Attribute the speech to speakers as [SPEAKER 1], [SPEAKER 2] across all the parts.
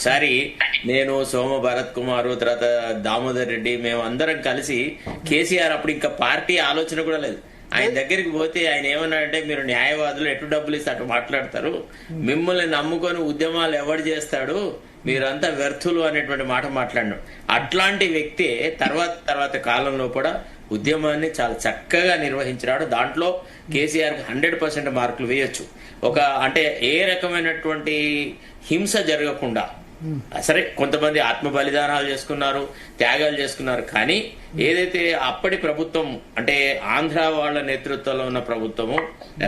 [SPEAKER 1] ఒకసారి నేను సోమ భరత్ కుమార్ తర్వాత దామోదర్ రెడ్డి మేము అందరం కలిసి కేసీఆర్ అప్పుడు ఇంకా పార్టీ ఆలోచన కూడా లేదు, ఆయన దగ్గరికి పోతే ఆయన ఏమన్నాడంటే మీరు న్యాయవాదులు ఎటు డబ్బులు ఇస్తే అటు మాట్లాడతారు, మిమ్మల్ని నమ్ముకొని ఉద్యమాలు ఎవడు చేస్తాడు, మీరంతా వ్యర్థులు అనేటువంటి మాట మాట్లాడినాడు. అట్లాంటి వ్యక్తే తర్వాత కాలంలో కూడా ఉద్యమాన్ని చాలా చక్కగా నిర్వహించినాడు. దాంట్లో కేసీఆర్ 100% మార్కులు వేయొచ్చు. అంటే ఏ రకమైనటువంటి హింస జరగకుండా, సరే కొంతమంది ఆత్మ బలిదానాలు చేసుకున్నారు, త్యాగాలు చేసుకున్నారు, కానీ ఏదైతే అప్పటి ప్రభుత్వం అంటే ఆంధ్ర వాళ్ళ నేతృత్వంలో ఉన్న ప్రభుత్వము,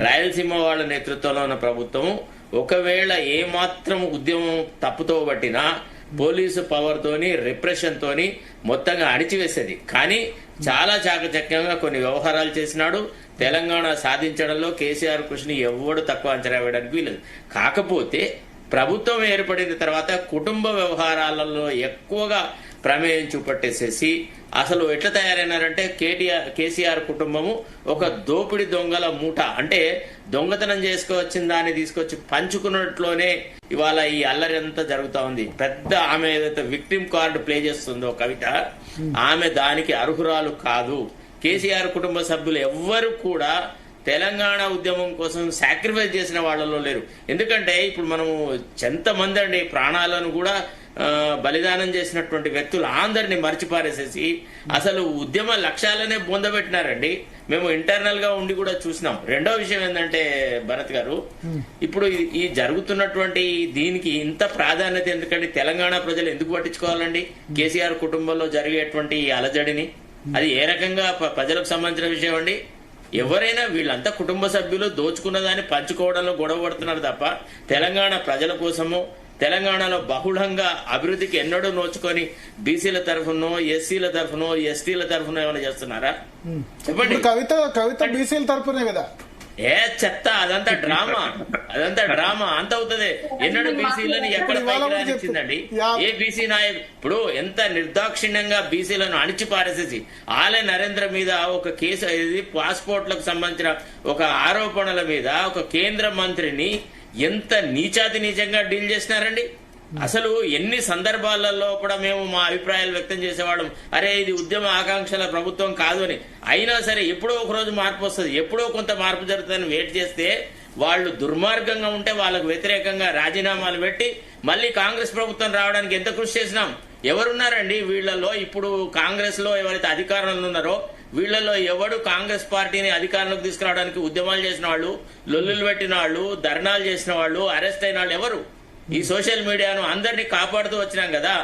[SPEAKER 1] రాయలసీమ వాళ్ళ నేతృత్వంలో ఉన్న ప్రభుత్వము ఒకవేళ ఏమాత్రం ఉద్యమం తప్పుతో పట్టినా పోలీసు పవర్ తోని రిప్రెషన్ తోని మొత్తంగా అణిచివేసేది. కానీ చాలా చాకచక్యంగా కొన్ని వ్యవహారాలు చేసినాడు. తెలంగాణ సాధించడంలో కేసీఆర్ కృషిని ఎవడు తక్కువ అంచనా వేయడానికి వీలేదు. కాకపోతే ప్రభుత్వం ఏర్పడిన తర్వాత కుటుంబ వ్యవహారాలలో ఎక్కువగా ప్రమేయం చూపట్టేసేసి అసలు ఎట్లా తయారైనారంటే కేసీఆర్ కుటుంబము ఒక దోపిడి దొంగల మూట, అంటే దొంగతనం చేసుకువచ్చిన దాన్ని తీసుకొచ్చి పంచుకున్నట్లోనే ఇవాళ ఈ అల్లరి అంతా జరుగుతా ఉంది. పెద్ద ఆమె ఏదైతే విక్టిమ్ కార్డు ప్లే చేస్తుందో కవిత, ఆమె దానికి అర్హురాలు కాదు. కేసీఆర్ కుటుంబ సభ్యులు ఎవ్వరు కూడా తెలంగాణ ఉద్యమం కోసం సాక్రిఫైస్ చేసిన వాళ్ళలో లేరు. ఎందుకంటే ఇప్పుడు మనము ఎంతమంది అండి ప్రాణాలను కూడా బలిదానం చేసినటువంటి వ్యక్తులు అందరినీ మర్చిపారేసేసి అసలు ఉద్యమ లక్ష్యాలనే బొందబెట్టినారండి. మేము ఇంటర్నల్ గా ఉండి కూడా చూసినాం. రెండో విషయం ఏంటంటే భరత్ గారు, ఇప్పుడు ఈ జరుగుతున్నటువంటి దీనికి ఇంత ప్రాధాన్యత ఎందుకండి? తెలంగాణ ప్రజలు ఎందుకు పట్టించుకోవాలండి కేసీఆర్ కుటుంబంలో జరిగేటువంటి ఈ అలజడిని? అది ఏ రకంగా ప్రజలకు సంబంధించిన విషయం అండి? ఎవరైనా వీళ్ళంతా కుటుంబ సభ్యులు దోచుకున్న దాన్ని పంచుకోవడంలో గొడవ పడుతున్నారు తప్ప తెలంగాణ ప్రజల కోసము, తెలంగాణలో బహుళంగా అభివృద్ధికి ఎన్నడూ నోచుకొని బీసీల తరఫునో ఎస్సీల తరఫునో ఎస్టీల తరఫునో ఏమైనా చేస్తున్నారా చెప్పండి?
[SPEAKER 2] కవిత బీసీల తరఫునే కదా.
[SPEAKER 1] ఏ చెత్త, అదంతా డ్రామా అంత అవుతుంది. ఎన్నడూ బీసీలను ఎక్కడ పైకిరానిచ్చిందండి? ఏ బీసీ నాయకుడు ఇప్పుడు ఎంత నిర్దాక్షిణ్యంగా బీసీలను అణిచిపారేసేసి ఆలయ నరేంద్ర మీద ఒక కేసు, పాస్పోర్ట్లకు సంబంధించిన ఒక ఆరోపణల మీద ఒక కేంద్ర మంత్రిని ఎంత నీచాతి నీచంగా డీల్ చేసినారండి. అసలు ఎన్ని సందర్భాలలో కూడా మేము మా అభిప్రాయాలు వ్యక్తం చేసేవాళ్ళం, అరే ఇది ఉద్యమ ఆకాంక్షల ప్రభుత్వం కాదు అని. అయినా సరే ఎప్పుడో ఒక రోజు మార్పు వస్తుంది, ఎప్పుడో కొంత మార్పు జరుగుతుందని వెయిట్ చేస్తే వాళ్ళు దుర్మార్గంగా ఉంటే వాళ్ళకు వ్యతిరేకంగా రాజీనామాలు పెట్టి మళ్ళీ కాంగ్రెస్ ప్రభుత్వం రావడానికి ఎంత కృషి చేసినాం. ఎవరున్నారండి వీళ్లలో? ఇప్పుడు కాంగ్రెస్ లో ఎవరైతే అధికారంలో ఉన్నారో వీళ్లలో ఎవడు కాంగ్రెస్ పార్టీని అధికారంలోకి తీసుకురావడానికి ఉద్యమాలు చేసిన వాళ్ళు, లొల్లులు పెట్టిన వాళ్ళు, ధర్నాలు చేసిన వాళ్ళు, అరెస్ట్ అయిన వాళ్ళు ఎవరు? ఈ సోషల్ మీడియాను అందరినీ కాపాడుతూ వచ్చినాం కదా.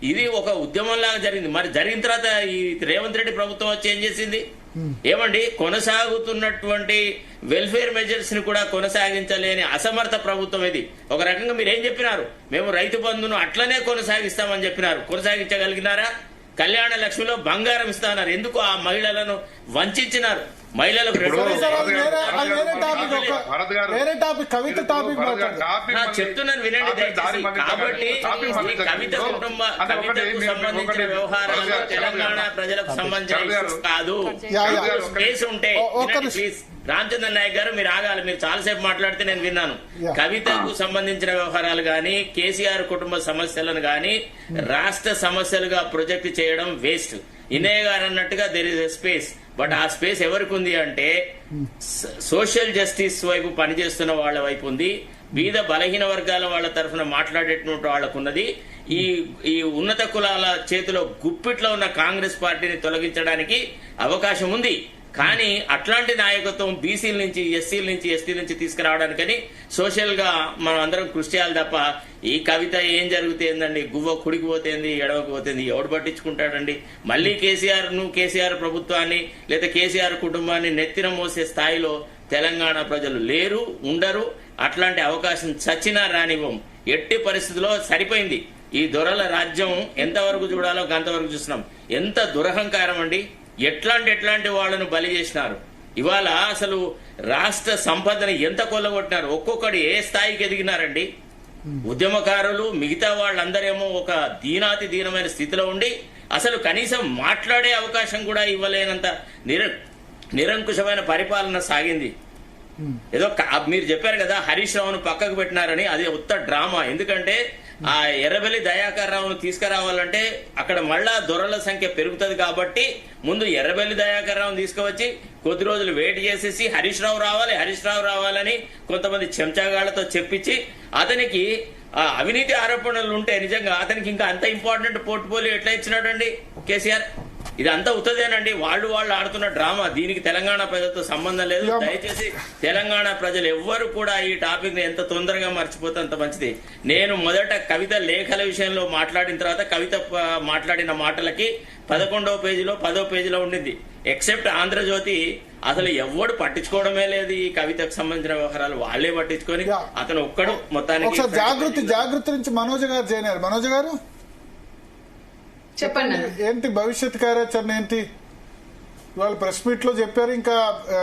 [SPEAKER 1] ఇది ఒక ఉద్యమం లాగా జరిగింది. మరి జరిగిన తర్వాత ఈ రేవంత్ రెడ్డి ప్రభుత్వం వచ్చి ఏం చేసింది? ఏమండి, కొనసాగుతున్నటువంటి వెల్ఫేర్ మెజర్స్ ని కూడా కొనసాగించలేని అసమర్థ ప్రభుత్వం ఇది. ఒక రకంగా మీరు ఏం చెప్పినారు? మేము రైతు బంధును అట్లనే కొనసాగిస్తామని చెప్పినారు. కొనసాగించగలిగినారా? కళ్యాణ లక్ష్మిలో బంగారం ఇస్తాన్నారు. ఎందుకు ఆ మహిళలను వంచినారు? మహిళలకు చెప్తున్నాను వినండి దయచేసి. కాబట్టి కవితకు సంబంధించిన వ్యవహారాలు తెలంగాణ ప్రజలకు సంబంధించిన కాదు. కేసు ఉంటే ప్లీజ్ రామచంద్ర నాయక్ గారు మీరు ఆగాలి. మీరు చాలాసేపు మాట్లాడితే నేను విన్నాను. కవితకు సంబంధించిన వ్యవహారాలు గాని, కేసీఆర్ కుటుంబ సమస్యలను గాని రాష్ట్ర సమస్యలుగా ప్రొజెక్ట్ చేయడం వేస్ట్. ఇన్నయ్య గారు అన్నట్టుగా there is a space, but ఆ స్పేస్ ఎవరికి ఉంది అంటే సోషల్ జస్టిస్ వైపు పనిచేస్తున్న వాళ్ళ వైపు ఉంది. బీద బలహీన వర్గాల వాళ్ళ తరఫున మాట్లాడేటువంటి వాళ్ళకున్నది. ఈ ఉన్నత కులాల చేతిలో గుప్పిట్లో ఉన్న కాంగ్రెస్ పార్టీని తొలగించడానికి అవకాశం ఉంది. కానీ అట్లాంటి నాయకత్వం బీసీల నుంచి, ఎస్సీల నుంచి, ఎస్టీల నుంచి తీసుకురావడానికని సోషల్ గా మనం అందరం కృషి చేయాలి తప్ప ఈ కవిత ఏం జరుగుతుందండి, గువ్వ కుడికి పోతేంది ఎడవకి పోతుంది, ఎవడు పట్టించుకుంటాడండి? మళ్ళీ కేసీఆర్ ప్రభుత్వాన్ని లేదా కేసీఆర్ కుటుంబాన్ని నెత్తిన మోసే స్థాయిలో తెలంగాణ ప్రజలు లేరు, ఉండరు. అట్లాంటి అవకాశం చచ్చినా రానివ్వం. ఎట్టి పరిస్థితుల్లో సరిపోయింది. ఈ దొరల రాజ్యం ఎంతవరకు చూడాలో అంతవరకు చూస్తున్నాం. ఎంత దురహంకారం అండి! ఎట్లాంటి వాళ్ళను బలి చేసినారు. ఇవాళ అసలు రాష్ట్ర సంపదను ఎంత కొల్లగొట్టినారు. ఒక్కొక్కడు ఏ స్థాయికి ఎదిగినారండి. ఉద్యమకారులు మిగతా వాళ్ళందరేమో ఒక దీనాతి దీనమైన స్థితిలో ఉండి అసలు కనీసం మాట్లాడే అవకాశం కూడా ఇవ్వలేనంత నిరంకుశమైన పరిపాలన సాగింది. ఏదో మీరు చెప్పారు కదా హరీష్ రావును పక్కకు పెట్టినారని, అది ఉత్త డ్రామా. ఎందుకంటే ఆ ఎర్రబెల్లి దయాకర్ రావును తీసుకురావాలంటే అక్కడ మళ్ళా దొరల సంఖ్య పెరుగుతుంది కాబట్టి ముందు ఎర్రబెల్లి దయాకర్ రావును తీసుకువచ్చి కొద్ది రోజులు వెయిట్ చేసేసి హరీష్ రావు రావాలని కొంతమంది చెంచాగాళ్లతో చెప్పించి అతనికి అవినీతి ఆరోపణలు ఉంటే నిజంగా అతనికి ఇంకా అంత ఇంపార్టెంట్ పోర్ట్ఫోలియో ఎట్లా ఇచ్చినాడండి కేసీఆర్? ఇదంతా ఉత్తదేనండి, వాళ్ళు ఆడుతున్న డ్రామా. దీనికి తెలంగాణ ప్రజలతో సంబంధం లేదు. దయచేసి తెలంగాణ ప్రజలు ఎవ్వరు కూడా ఈ టాపిక్ ని ఎంత తొందరగా మర్చిపోతే అంత మంచిది. నేను మొదట కవిత లేఖల విషయంలో మాట్లాడిన తర్వాత కవిత మాట్లాడిన మాటలకి 11వ పేజీలో 10వ పేజీలో ఉండింది. ఎక్సెప్ట్ ఆంధ్రజ్యోతి అసలు ఎవడు పట్టించుకోవడమే లేదు ఈ కవితకు సంబంధించిన వ్యవహారాలు. వాళ్ళే పట్టించుకొని అతను ఒక్కడు మొత్తానికి
[SPEAKER 2] జాగృతి నుంచి మనోజ్ గారు జాయిన్ అయ్యారు. మనోజ్ గారు
[SPEAKER 3] చెప్పండి.
[SPEAKER 2] ఏంటి భవిష్యత్ కార్యాచరణ ఏంటి? ఇవాళ ప్రెస్ మీట్ లో చెప్పారు. ఇంకా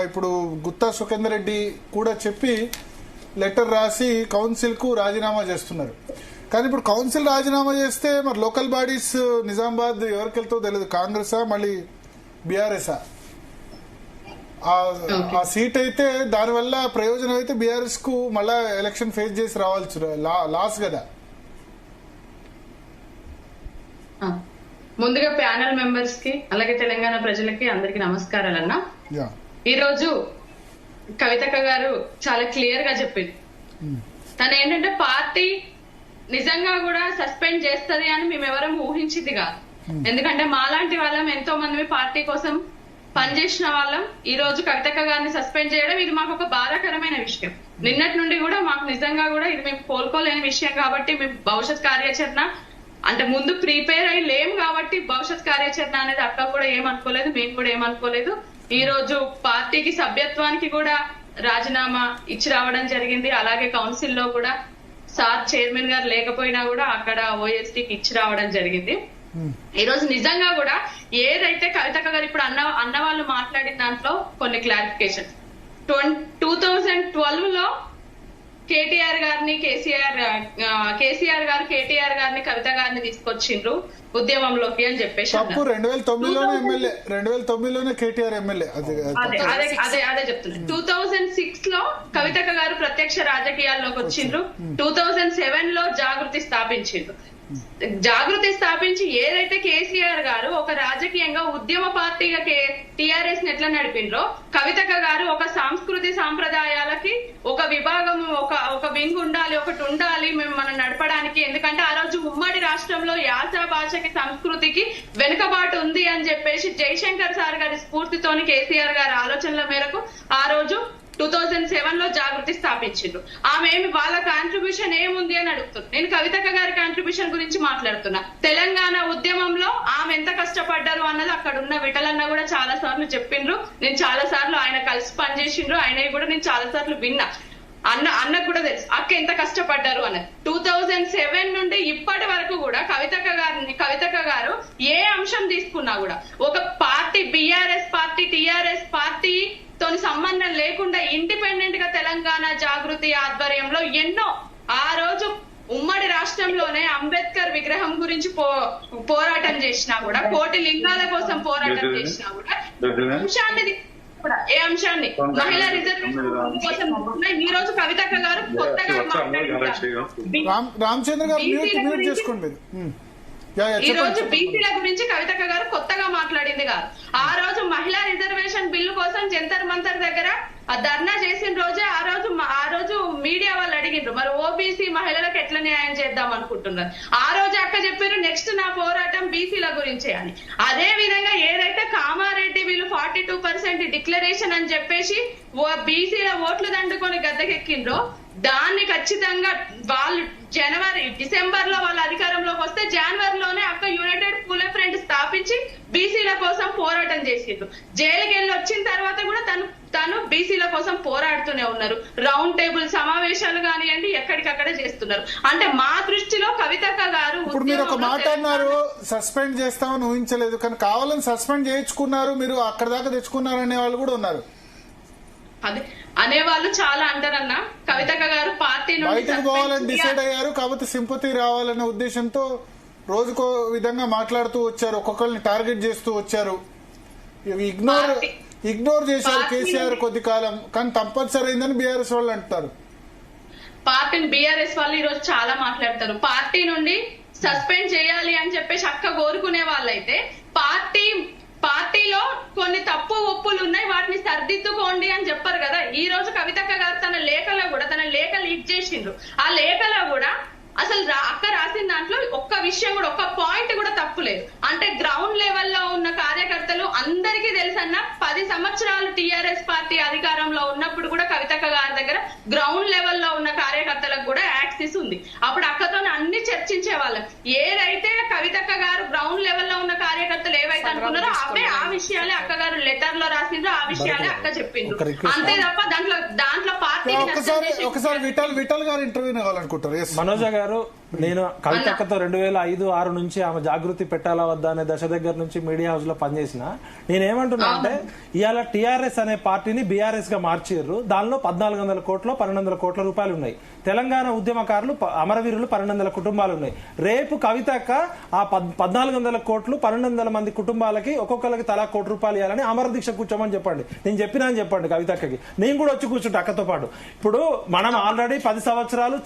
[SPEAKER 2] ఇప్పుడు గుత్తా సుఖేందర్ రెడ్డి కూడా చెప్పి లెటర్ రాసి కౌన్సిల్ కు రాజీనామా చేస్తున్నారు. కానీ ఇప్పుడు కౌన్సిల్ రాజీనామా చేస్తే మరి లోకల్ బాడీస్ నిజామాబాద్ ఎవరికి వెళ్తో తెలియదు. కాంగ్రెసా మళ్ళీ బీఆర్ఎస్ఆ? ఆ సీట్ అయితే దానివల్ల ప్రయోజనం అయితే బీఆర్ఎస్ కు మళ్ళా ఎలక్షన్ ఫేస్ చేసి రావాల్సి లాస్ కదా.
[SPEAKER 3] ముందుగా ప్యానెల్ మెంబర్స్ కి అలాగే తెలంగాణ ప్రజలకి అందరికి నమస్కారాలన్నా. ఈ రోజు కవితక్క గారు చాలా క్లియర్ గా చెప్పింది. తను ఏంటంటే పార్టీ నిజంగా కూడా సస్పెండ్ చేస్తది అని మేమెవరం ఊహించింది కాదు. ఎందుకంటే మాలాంటి వాళ్ళం ఎంతో మంది పార్టీ కోసం పనిచేసిన వాళ్ళం. ఈ రోజు కవితక్క గారిని సస్పెండ్ చేయడం ఇది మాకు ఒక బాధాకరమైన విషయం. నిన్నటి నుండి కూడా మాకు నిజంగా కూడా ఇది మేము కోలుకోలేని విషయం కాబట్టి మేము భవిష్యత్ కార్యాచరణ అంటే ముందు ప్రిపేర్ అయ్యి లేము కాబట్టి భవిష్యత్ కార్యాచరణ అనేది అక్క కూడా ఏమనుకోలేదు, మేము కూడా ఏమనుకోలేదు. ఈ రోజు పార్టీకి సభ్యత్వానికి కూడా రాజీనామా ఇచ్చి రావడం జరిగింది. అలాగే కౌన్సిల్ లో కూడా సార్ చైర్మన్ గారు లేకపోయినా కూడా అక్కడ ఓఎస్టీకి ఇచ్చి రావడం జరిగింది. ఈ రోజు నిజంగా కూడా ఏదైతే కవితక్క గారు ఇప్పుడు అన్న వాళ్ళు మాట్లాడిన దాంట్లో కొన్ని క్లారిఫికేషన్. 2012 లో కేటీఆర్ గారిని కేసీఆర్ గారు కేటీఆర్ గారిని కవిత గారిని తీసుకొచ్చిండ్రు ఉద్యమంలోకి అని చెప్పేసి
[SPEAKER 2] 2009లోనే కేటీఆర్ ఎమ్మెల్యే.
[SPEAKER 3] అదే చెప్తున్నా. 2006 లో కవితక్క గారు ప్రత్యక్ష రాజకీయాల్లోకి వచ్చిండ్రు. 2007 లో జాగృతి స్థాపించి ఏదైతే కేసీఆర్ గారు ఒక రాజకీయంగా ఉద్యమ పార్టీగా టిఆర్ఎస్ ని ఎట్లా నడిపిండ్రో కవితక్క గారు ఒక సంస్కృతి సాంప్రదాయాలకి ఒక విభాగం ఒక వింగ్ ఉండాలి, ఒకటి ఉండాలి మేము మనం నడపడానికి. ఎందుకంటే ఆ రోజు ఉమ్మడి రాష్ట్రంలో యాస భాషకి సంస్కృతికి వెనుకబాటు ఉంది అని చెప్పేసి జయశంకర్ సార్ గారి స్ఫూర్తితోని కేసీఆర్ గారి ఆలోచనల మేరకు ఆ రోజు 2007 లో జాగృతి స్థాపించిండ్రు. ఆమె వాళ్ళ కాంట్రిబ్యూషన్ ఏముంది అని అడుగుతుంది. నేను కవితక్క గారి కాంట్రిబ్యూషన్ గురించి మాట్లాడుతున్నా. తెలంగాణ ఉద్యమంలో ఆమె ఎంత కష్టపడ్డారు అన్నది అక్కడ ఉన్న విఠలన్న కూడా చాలా సార్లు చెప్పిండ్రు. నేను చాలా సార్లు ఆయన కలిసి పనిచేసిండ్రు. ఆయన కూడా నేను చాలా సార్లు విన్నా. అన్నకు కూడా తెలుసు అక్క ఎంత కష్టపడ్డారు అన్నది. 2007 నుండి ఇప్పటి వరకు కూడా కవితక్క గారు ఏ అంశం తీసుకున్నా కూడా ఒక party BRS party TRS party తోని సంబంధం లేకుండా ఇండిపెండెంట్ గా తెలంగాణ జాగృతి ఆధ్వర్యంలో ఎన్నో ఆ రోజు ఉమ్మడి రాష్ట్రంలోనే అంబేద్కర్ విగ్రహం గురించి పోరాటం చేసినా కూడా, కోటి లింగాల కోసం పోరాటం చేసినా కూడా ఏ అంశాన్ని మహిళా రిజర్వేషన్ కోసం ఈ రోజు కవితక్క గారు కొత్తగా
[SPEAKER 2] రామచంద్ర గారు
[SPEAKER 3] ఈ రోజు బీసీల గురించి కవితక్క గారు కొత్తగా మాట్లాడింది కాదు. ఆ రోజు మహిళా రిజర్వేషన్ బిల్లు కోసం జంతర్ మంతర్ దగ్గర ధర్నా చేసిన రోజే ఆ రోజు మీడియా వాళ్ళు అడిగిండ్రు మరి ఓబీసీ మహిళలకు ఎట్లా న్యాయం చేద్దాం అనుకుంటున్నారు. ఆ రోజు అక్క చెప్పారు నెక్స్ట్ నా పోరాటం బీసీల గురించే అని. అదే విధంగా ఏదైతే కామారెడ్డి వీళ్ళు 42% డిక్లరేషన్ అని చెప్పేసి బీసీల ఓట్లు దండుకొని గద్దెకెక్కిండ్రో దాన్ని ఖచ్చితంగా వాళ్ళు డిసెంబర్ లో వాళ్ళ అధికారంలోకి వస్తే జనవరిలోనే అక్క యునైటెడ్ పూలే ఫ్రంట్ స్థాపించి బీసీల కోసం పోరాటం చేసిండ్రు. జైలుకి వెళ్ళి వచ్చిన తర్వాత కూడా తను బీసీల కోసం పోరాడుతూనే ఉన్నారు. రౌండ్ టేబుల్ సమావేశాలు కానివ్వండి ఎక్కడికక్కడ చేస్తున్నారు. అంటే మా దృష్టిలో కవితక్క గారు
[SPEAKER 2] ఇప్పుడు మీరు ఒక మాట అన్నారు సస్పెండ్ చేస్తామని ఊహించలేదు కానీ కావాలని సస్పెండ్ చేయించుకున్నారు, మీరు అక్కడ దాకా తెచ్చుకున్నారు అనే వాళ్ళు కూడా ఉన్నారు.
[SPEAKER 3] అదే అనేవాళ్ళు చాలా అంటారన్న. కవితక్క గారు పార్టీ
[SPEAKER 2] బయటకు పోవాలని డిసైడ్ అయ్యారు కాబట్టి సింపతి రావాలనే ఉద్దేశంతో రోజుకో విధంగా మాట్లాడుతూ వచ్చారు, ఒక్కొక్కరిని టార్గెట్ చేస్తూ వచ్చారు. ఇగ్నోర్ చేశారు కేసీఆర్ కొద్ది కాలం, కానీ తప్పనిసరి అయిందని బీఆర్ఎస్ వాళ్ళు అంటారు.
[SPEAKER 3] పార్టీని బీఆర్ఎస్ వాళ్ళు ఈ రోజు చాలా మాట్లాడతారు. పార్టీ నుండి సస్పెండ్ చేయాలి అని చెప్పేసి అక్క కోరుకునే వాళ్ళైతే పార్టీలో కొన్ని తప్పు ఒప్పులు ఉన్నాయి, వాటిని సర్దిద్దుకోండి అని చెప్పారు కదా. ఈ రోజు కవితక్క గారు తన లేఖ లీక్ చేసిండ్రు. ఆ లేఖలో కూడా అసలు అక్క రాసిన దాంట్లో ఒక్క విషయం కూడా, ఒక్క పాయింట్ కూడా తప్పులేదు. అంటే గ్రౌండ్ లెవెల్లో ఉన్న కార్యకర్తలు అందరికీ తెలుసన్న 10 సంవత్సరాలు టీఆర్ఎస్ పార్టీ అధికారంలో ఉన్నప్పుడు కూడా కవితక్క గారి దగ్గర గ్రౌండ్ లెవెల్లో ఉన్న కార్యకర్తలకు కూడా యాక్సెస్ ఉంది. అప్పుడు అక్కతో అన్ని చర్చించే వాళ్ళం. ఏదైతే కవితక్క గారు గ్రౌండ్ లెవెల్లో ఉన్న కార్యకర్తలు ఏవైతే అనుకున్నారో ఆ విషయాలే అక్క గారు లెటర్ లో రాసిండ్రో ఆ విషయాలే అక్క చెప్పిండ్రు. అంతే తప్ప దాంట్లో పార్టీ
[SPEAKER 2] ఒకసారి విఠల్ గారు ఇంటర్వ్యూ కావాలనుకుంటారు.
[SPEAKER 4] మనోజ గారు, నేను కవితక్కతో 2005-06 నుంచి ఆమె జాగృతి పెట్టాలా వద్దా అనే దశ దగ్గర నుంచి మీడియా హౌస్ లో పనిచేసిన. నేనేమంటున్నా అంటే ఇవాళ టీఆర్ఎస్ అనే పార్టీని బీఆర్ఎస్ గా మార్చారు. దానిలో 1400 కోట్లు 1200 కోట్ల రూపాయలు ఉన్నాయి. తెలంగాణ ఉద్యమకారులు అమరవీరులు 1200 కుటుంబాలు ఉన్నాయి. రేపు కవితక్క ఆ 1400 కోట్లు 1200 మంది కుటుంబాలకి ఒక్కొక్కరికి తలా ₹1 ఇవ్వాలని అమర దీక్ష కూర్చోమని చెప్పండి. నేను చెప్పినా అని చెప్పండి కవితక్కకి. నేను కూడా వచ్చి కూర్చుంటా అక్కతో పాటు. ఇప్పుడు మనం ఆల్రెడీ 10 సంవత్సరాలు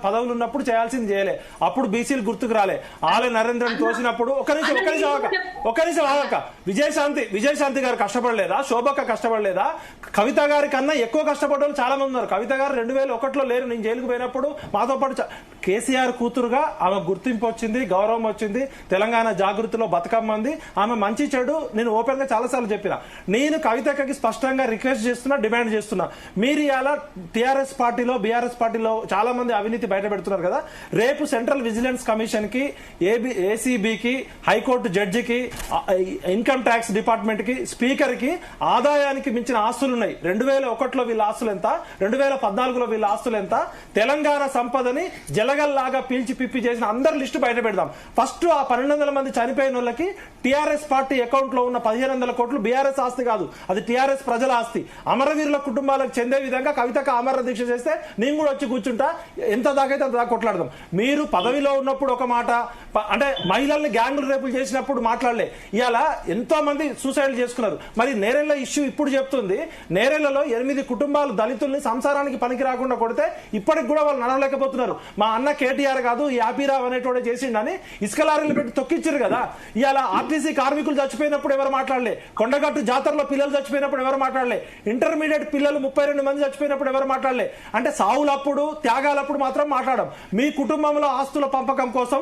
[SPEAKER 4] పదవులు ఉన్నప్పుడు చేయాల్సింది చేయలే. అప్పుడు బీసీలు గుర్తుకు రాలే. ఆలయ నరేంద్రని తోసినప్పుడు ఒక నిమిషం ఆగక విజయశాంతి గారు కష్టపడలేదా? శోభక్క కష్టపడలేదా? కవిత గారి కన్నా ఎక్కువ కష్టపడ్డ చాలా మంది ఉన్నారు. కవిత గారు 2001లో లేరు. నేను జైలుకు పోయినప్పుడు మాతో పాటు కేసీఆర్ కూతురుగా ఆమె గుర్తింపు వచ్చింది, గౌరవం వచ్చింది. తెలంగాణ జాగృతిలో బతుకమ్మంది. ఆమె మంచి చెడు నేను ఓపెన్ గా చాలాసార్లు చెప్పిన. నేను కవితకి స్పష్టంగా రిక్వెస్ట్ చేస్తున్నా, డిమాండ్ చేస్తున్నా. మీరు ఇలా టీఆర్ఎస్ పార్టీలో బీఆర్ఎస్ పార్టీలో చాలా మంది అవినీతి బయట పెడుతున్నారు కదా. రేపు సెంట్రల్ విజిలెన్స్ కమిషన్ కి, ఏసీబీకి, హైకోర్టు జడ్జికి, ఇన్కమ్ ట్యాక్స్ డిపార్ట్మెంట్ కి, స్పీకర్ కి ఆదాయానికి మించిన ఆస్తులున్నాయి. 2001లో వీళ్ళ ఆస్తులు ఎంత, 2014లో వీళ్ళ ఆస్తులు ఎంత, తెలంగాణ సంపదని జలగల్లాగా పీల్చి పిప్పి చేసిన అందరి లిస్టు బయట పెడదాం. ఫస్ట్ ఆ 1200 మంది చనిపోయిన వాళ్ళకి టీఆర్ఎస్ పార్టీ అకౌంట్ లో ఉన్న 1500 కోట్లు బీఆర్ఎస్ ఆస్తి కాదు, అది టీఆర్ఎస్ ప్రజల ఆస్తి. అమరవీరుల కుటుంబాలకు చెందే విధంగా కవితకు అమర దీక్ష చేస్తే నేను కూడా వచ్చి కూర్చుంటా. ఎంత దాకైతే అంత దాకా కొట్లాడదాం. మీరు పదవిలో ఉన్నప్పుడు ఒక మాట, అంటే మహిళల్ని గ్యాంగులు రేపులు చేసినప్పుడు మాట్లాడలే. ఇవాళ ఎంతో మంది సూసైడ్ చేసుకున్నారు. మరి నేరెళ్ల ఇష్యూ ఇప్పుడు చెప్తుంది. నేరెళ్లలో 8 కుటుంబాలు దళితుల్ని సంసారానికి పనికి రాకుండా కొడితే ఇప్పటికి కూడా వాళ్ళు నడవలేకపోతున్నారు. మా అన్న కేటీఆర్ కాదు యాపీరావు అనేటోడే చేసిండని ఇసుక లారీలు పెట్టి తొక్కిచ్చారు కదా. ఇవాళ ఆర్టీసీ కార్మికులు చచ్చిపోయినప్పుడు ఎవరు మాట్లాడలే. కొండగట్టు జాతరలో పిల్లలు చచ్చిపోయినప్పుడు ఎవరు మాట్లాడలే. ఇంటర్మీడియట్ పిల్లలు 32 మంది చచ్చిపోయినప్పుడు ఎవరు మాట్లాడలే. అంటే సావులప్పుడు త్యాగాలప్పుడు మాత్రం మాట్లాడడం. మీ కుటుంబంలో ఆస్తుల పంపకం కోసం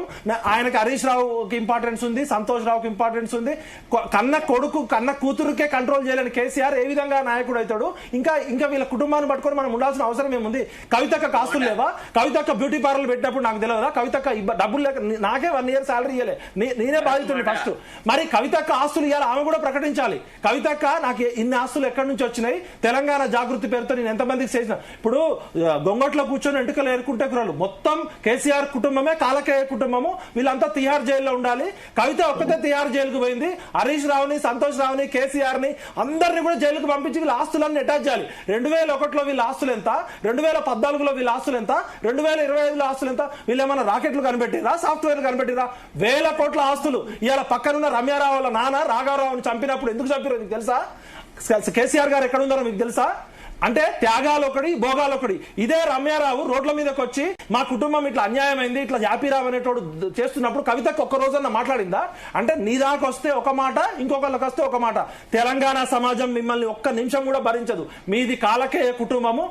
[SPEAKER 4] ఆయనకి హరీష్ రావుకి ఇంపార్టెన్స్ ఉంది, సంతోష్ రావుకి ఇంపార్టెన్స్ ఉంది. కన్న కూతురుకే కంట్రోల్ చేయలేని కేసీఆర్ ఏ విధంగా నాయకుడు అవుతాడు? ఇంకా వీళ్ళ కుటుంబాన్ని పట్టుకొని మనం ఉండాల్సిన అవసరం ఏముంది? కవితక్క ఆస్తులు లేవా? కవితక్క బ్యూటీ పార్లర్ పెట్టినప్పుడు నాకు తెలియదా? కవితక్క డబ్బులు లేక నాకే 1 year శాలరీ ఇవ్వలే, నేనే బాధితుడిని ఫస్ట్. మరి కవితక్క ఆస్తులు ఇవ్వాలి, ఆమె కూడా ప్రకటించాలి. కవితక్క నాకు ఇన్ని ఆస్తులు ఎక్కడి నుంచి వచ్చినాయి, తెలంగాణ జాగృతి పేరుతో నేను ఎంతమందికి చేసిన. ఇప్పుడు గొంగట్లో కూర్చొని ఎంటుకలు ఏరుకుంటే కురాలు మొత్తం కేసీఆర్ కుటుంబమే, కాలకేయ కుటుంబము, వీళ్ళంతా తిహార్ జైల్లో ఉండాలి. కవిత ఒక్కతే తిహార్ జైలుకు పోయింది. హరీష్ రావుని, సంతోష్ రావుని, కేసీఆర్ ని అందరినీ కూడా జైలుకు పంపించి వీళ్ళ ఆస్తులన్నీ అటాచ్ చేయాలి. 2001లో వీళ్ళ ఆస్తులు ఎంత, 2014లో వీళ్ళ ఆస్తులు ఎంత, 2025లో ఆస్తులు ఎంత? వీళ్ళు ఏమన్నా రాకెట్లు కనిపెట్టిరా, సాఫ్ట్వేర్లు కనిపెట్టిరా? 1000 కోట్ల ఆస్తులు. ఇవాళ పక్కనున్న రమ్యారావు వాళ్ళ నాన్న రాఘవరావుని చంపినప్పుడు ఎందుకు చంపారో మీకు తెలుసా? కేసీఆర్ గారు ఎక్కడ ఉన్నారో మీకు తెలుసా? అంటే త్యాగాలు ఒకటి, భోగాలు ఒకటి. ఇదే రమ్యారావు రోడ్ల మీదకి వచ్చి మా కుటుంబం ఇట్లా అన్యాయమైంది, ఇట్లా యాపీరావు అనేటోడు చేస్తున్నప్పుడు కవితకు ఒక్క రోజన్నా మాట్లాడిందా? అంటే నీ దాకా వస్తే ఒక మాట, ఇంకొకళ్ళకి వస్తే ఒక మాట. తెలంగాణ సమాజం మిమ్మల్ని ఒక్క నిమిషం కూడా భరించదు. మీది కాలకేయ కుటుంబము.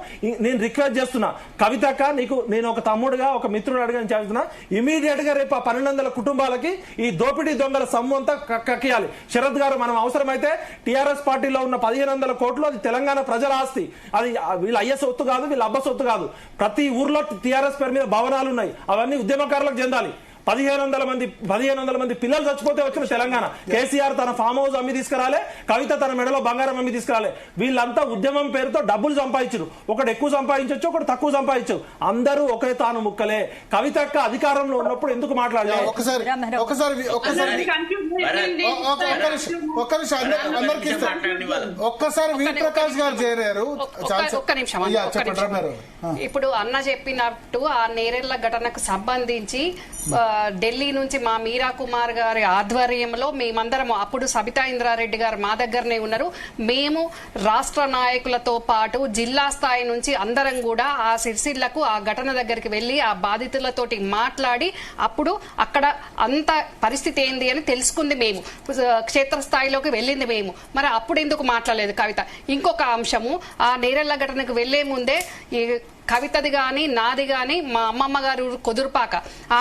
[SPEAKER 4] నేను రిక్వెస్ట్ చేస్తున్నా కవితక్క, నీకు నేను ఒక తమ్ముడుగా, ఒక మిత్రుడు అడిగాను చెప్తున్నా, ఇమీడియట్ గా రేపు 1200 కుటుంబాలకి ఈ దోపిడీ దొంగల సొమ్ము అంతా కక్కియాలి. శరత్ గారు, మనం అవసరమైతే టీఆర్ఎస్ పార్టీలో ఉన్న 1500 కోట్లు అది తెలంగాణ ప్రజల ఆస్తి. అది వీళ్ళ అయ్య సొత్తు కాదు, వీళ్ళ అబ్బ సొత్తు కాదు. ప్రతి ఊర్లో టీఆర్ఎస్ పేరు మీద భవనాలు ఉన్నాయి, అవన్నీ ఉద్యమకారులకు చెందాలి. 1500 మంది పిల్లలు చచ్చిపోతే వచ్చిన తెలంగాణ. కేసీఆర్ తన ఫామ్ హౌస్ అమ్మి తీసుకురాలే, కవిత తన మెడలో బంగారం అమ్మి తీసుకురాలే. వీళ్ళంతా ఉద్యమం పేరుతో డబ్బులు సంపాదించరు. ఒకటి ఎక్కువ సంపాదించవచ్చు, ఒకటి తక్కువ సంపాదించు. అందరూ ఒకే తాను ముక్కలే. కవితక్క అధికారంలో ఉన్నప్పుడు ఎందుకు మాట్లాడలేదు?
[SPEAKER 2] ఒకసారి ఒక్క నిమిషం అందరికి ఇస్తారు. ఒక్కసారి వి ప్రకాష్ గారు చేరారు.
[SPEAKER 5] ఒక్క నిమిషం. ఇప్పుడు అన్న చెప్పినట్టు ఆ నేరెళ్ల ఘటనకు సంబంధించి ఢిల్లీ నుంచి మా మీరా కుమార్ గారి ఆధ్వర్యంలో మేమందరం, అప్పుడు సబితా ఇంద్రారెడ్డి గారు మా దగ్గరనే ఉన్నారు, మేము రాష్ట్ర నాయకులతో పాటు జిల్లా స్థాయి నుంచి అందరం కూడా ఆ సిరిసిల్లకు ఆ ఘటన దగ్గరికి వెళ్లి ఆ బాధితులతోటి మాట్లాడి అప్పుడు అక్కడ అంత పరిస్థితి ఏంది అని తెలుసుకుంది మేము, క్షేత్రస్థాయిలోకి వెళ్ళింది మేము. మరి అప్పుడు ఎందుకు మాట్లాడలేదు కవిత? ఇంకొక అంశము, ఆ నేరెళ్ల ఘటనకు వెళ్లే ముందే ఈ కవితది గాని నాది గాని మా అమ్మమ్మ గారు కొదురుపాక, ఆ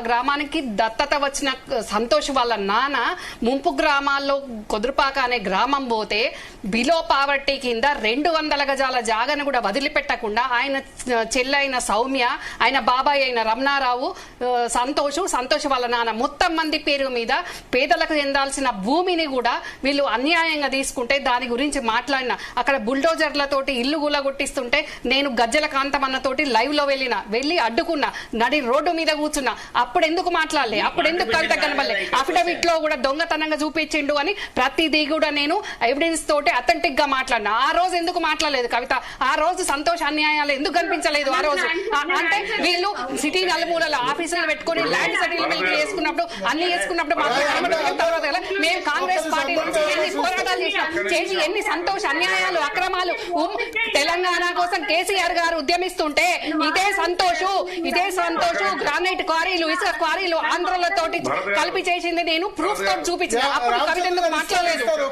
[SPEAKER 5] గ్రామానికి దత్తత వచ్చిన సంతోష్ వాళ్ళ నాన్న ముంపు గ్రామాల్లో కొదురుపాక అనే గ్రామం పోతే బిలో పావర్టీ కింద 200 గజాల జాగను కూడా వదిలిపెట్టకుండా ఆయన చెల్లైన సౌమ్య, ఆయన బాబాయ్ అయిన రమణారావు, సంతోష్ వాళ్ళ నాన్న మొత్తం మంది పేరు మీద పేదలకు చెందాల్సిన భూమిని కూడా వీళ్ళు అన్యాయంగా తీసుకుంటే దాని గురించి మాట్లాడిన, అక్కడ బుల్డోజర్లతోటి ఇల్లు గుల్లగొట్టిస్తుంటే నేను గజ్జల కాంతమన్నతోటి లైవ్ లో వెళ్ళి అడ్డుకున్నా, నడి రోడ్డు మీద కూర్చున్నా. అప్పుడు ఎందుకు మాట్లాడలే? అప్పుడు ఎందుకు కవిత కనబడలే? అఫిడవిట్ లో కూడా దొంగతనంగా చూపించిండు అని ప్రతిదీ కూడా నేను ఎవిడెన్స్ తోటి అథెంటిక్ గా మాట్లాడినా. ఆ రోజు ఎందుకు మాట్లాడలేదు కవిత? ఆ రోజు సంతోష్ అన్యాయాలు ఎందుకు కనిపించలేదు? ఆ రోజు అంటే వీళ్ళు సిటీ నలుమూలల ఆఫీసులు పెట్టుకుని ల్యాండ్ సెటిల్మెంట్ చేసుకున్నప్పుడు అన్ని చేసుకున్నప్పుడు తర్వాత మేము కాంగ్రెస్ పార్టీ నుంచి ఎన్ని పోరాటాలు చేసి ఎన్ని సంతోష్ అన్యాయాలు అక్రమాలు తెలంగాణ కోసం కేసీఆర్ గారు ఉద్యమిస్తుంటే ఇదే సంతోష్ గ్రానైట్ క్వారీలు, ఇసుక క్వారీలు ఆంధ్రలతోటి కలిపి చేసింది నేను ప్రూఫ్ తోటి చూపించిన. అప్పుడు కవిత ఎందుకు మాట్లాడలేదు?